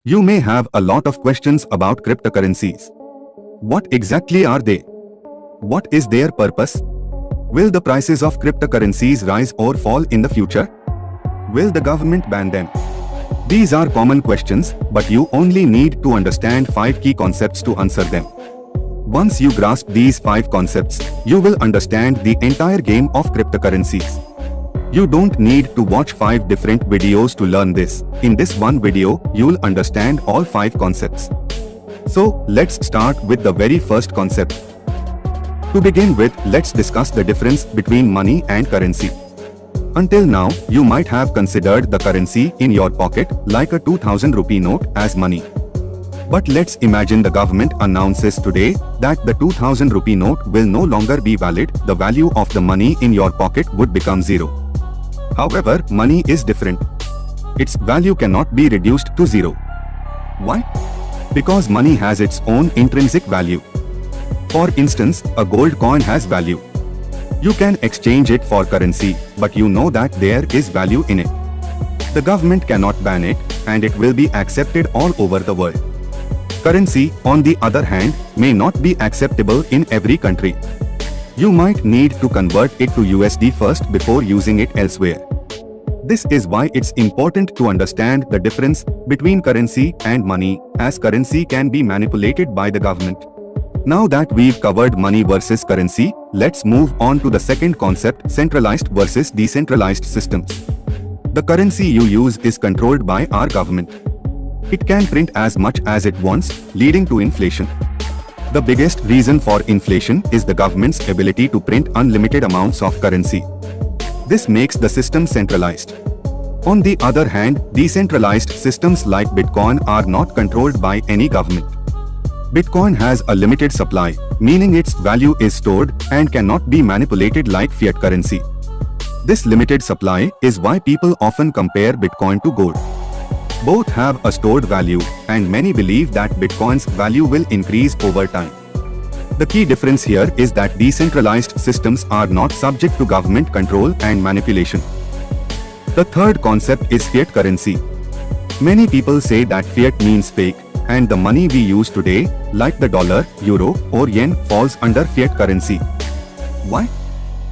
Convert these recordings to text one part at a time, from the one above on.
You may have a lot of questions about cryptocurrencies. What exactly are they? What is their purpose? Will the prices of cryptocurrencies rise or fall in the future? Will the government ban them? These are common questions, but you only need to understand 5 key concepts to answer them. Once you grasp these 5 concepts, you will understand the entire game of cryptocurrencies. You don't need to watch 5 different videos to learn this. In this one video, you'll understand all 5 concepts. So, let's start with the very first concept. To begin with, let's discuss the difference between money and currency. Until now, you might have considered the currency in your pocket, like a 2000 rupee note, as money. But let's imagine the government announces today that the 2000 rupee note will no longer be valid. The value of the money in your pocket would become zero. However, money is different. Its value cannot be reduced to zero. Why? Because money has its own intrinsic value. For instance, a gold coin has value. You can exchange it for currency, but you know that there is value in it. The government cannot ban it, and it will be accepted all over the world. Currency, on the other hand, may not be acceptable in every country. You might need to convert it to USD first before using it elsewhere. This is why it's important to understand the difference between currency and money, as currency can be manipulated by the government. Now that we've covered money versus currency, let's move on to the second concept, centralized versus decentralized systems. The currency you use is controlled by our government. It can print as much as it wants, leading to inflation. The biggest reason for inflation is the government's ability to print unlimited amounts of currency. This makes the system centralized. On the other hand, decentralized systems like Bitcoin are not controlled by any government. Bitcoin has a limited supply, meaning its value is stored and cannot be manipulated like fiat currency. This limited supply is why people often compare Bitcoin to gold. Both have a stored value, and many believe that Bitcoin's value will increase over time. The key difference here is that decentralized systems are not subject to government control and manipulation. The third concept is fiat currency. Many people say that fiat means fake, and the money we use today, like the dollar, euro, or yen, falls under fiat currency. Why?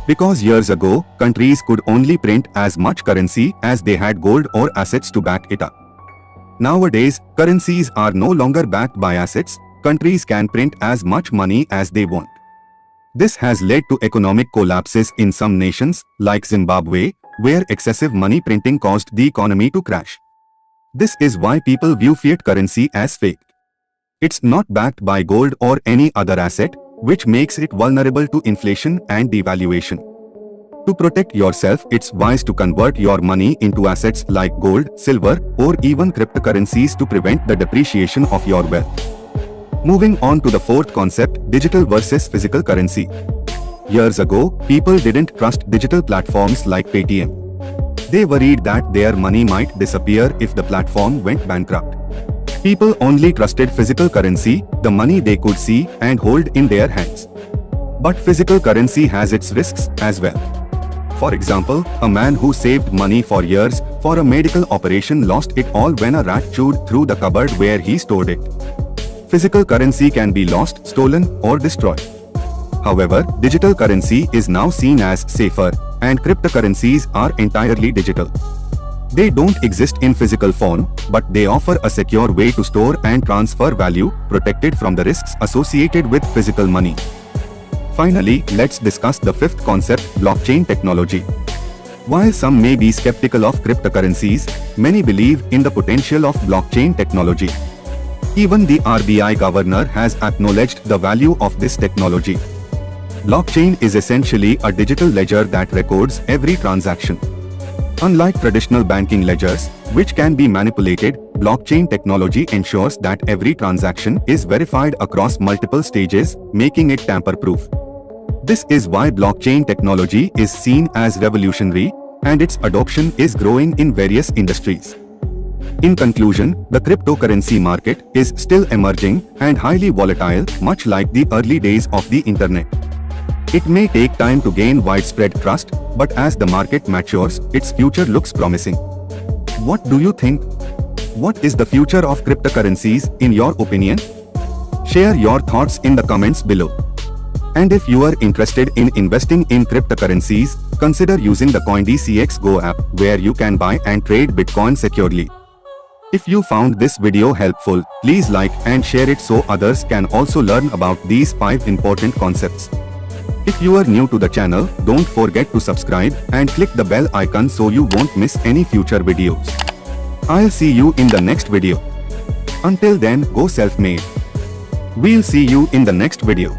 Because years ago, countries could only print as much currency as they had gold or assets to back it up. Nowadays, currencies are no longer backed by assets. Countries can print as much money as they want. This has led to economic collapses in some nations, like Zimbabwe, where excessive money printing caused the economy to crash. This is why people view fiat currency as fake. It's not backed by gold or any other asset, which makes it vulnerable to inflation and devaluation. To protect yourself, it's wise to convert your money into assets like gold, silver, or even cryptocurrencies to prevent the depreciation of your wealth. Moving on to the fourth concept, digital versus physical currency. Years ago, people didn't trust digital platforms like Paytm. They worried that their money might disappear if the platform went bankrupt. People only trusted physical currency, the money they could see and hold in their hands. But physical currency has its risks as well. For example, a man who saved money for years for a medical operation lost it all when a rat chewed through the cupboard where he stored it. Physical currency can be lost, stolen, or destroyed. However, digital currency is now seen as safer, and cryptocurrencies are entirely digital. They don't exist in physical form, but they offer a secure way to store and transfer value, protected from the risks associated with physical money. Finally, let's discuss the fifth concept, blockchain technology. While some may be skeptical of cryptocurrencies, many believe in the potential of blockchain technology. Even the RBI governor has acknowledged the value of this technology. Blockchain is essentially a digital ledger that records every transaction. Unlike traditional banking ledgers, which can be manipulated, blockchain technology ensures that every transaction is verified across multiple stages, making it tamper-proof. This is why blockchain technology is seen as revolutionary, and its adoption is growing in various industries. In conclusion, the cryptocurrency market is still emerging and highly volatile, much like the early days of the internet. It may take time to gain widespread trust, but as the market matures, its future looks promising. What do you think? What is the future of cryptocurrencies in your opinion? Share your thoughts in the comments below. And if you are interested in investing in cryptocurrencies, consider using the CoinDCX Go app, where you can buy and trade Bitcoin securely. If you found this video helpful, please like and share it so others can also learn about these 5 important concepts. If you are new to the channel, don't forget to subscribe and click the bell icon so you won't miss any future videos. I'll see you in the next video. Until then, go self-made. We'll see you in the next video.